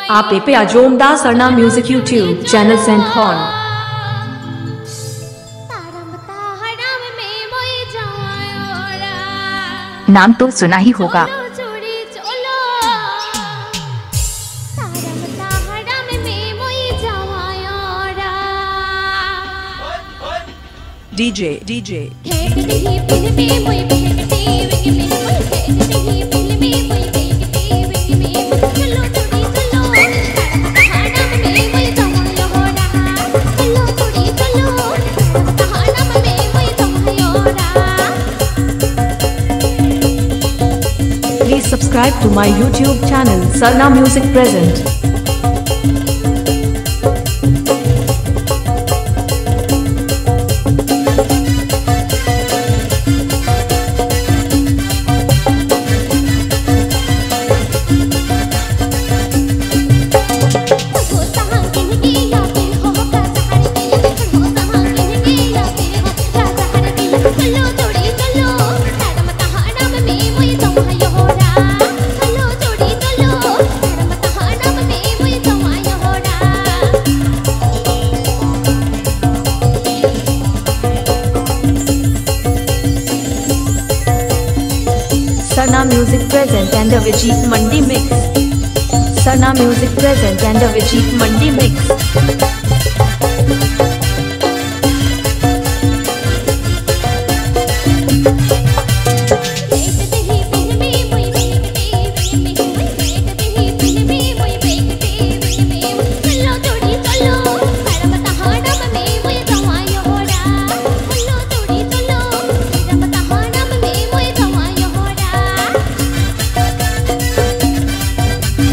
Aapeya Jomda Sarna Music YouTube channel sent on. नाम तो सुना ही होगा। DJ Please subscribe to my YouTube channel Sarna Music Present. Sarna Music Present and Abhijit Mandi Mix. Sarna Music Present and Abhijit Mandi Mix.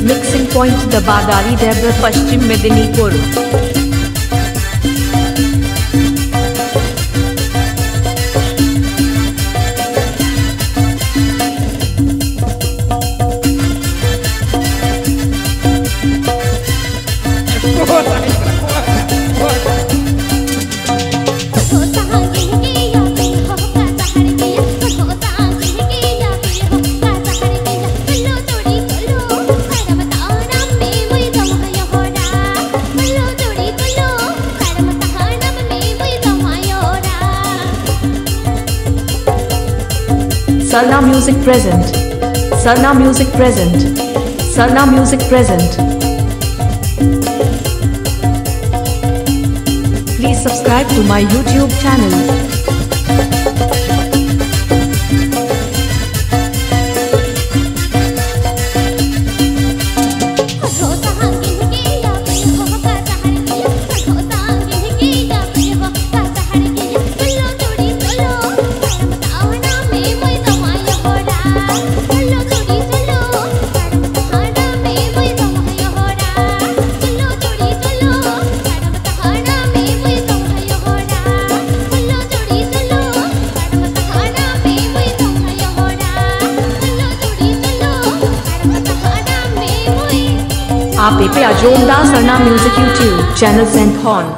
Mixing point Vill-Dabadari Daram Paschim Medinipur. Sarna Music Present. Sarna Music Present. Sarna Music Present. Please subscribe to my YouTube channel. Aapeya Jomda Sarna Music YouTube channel sent on.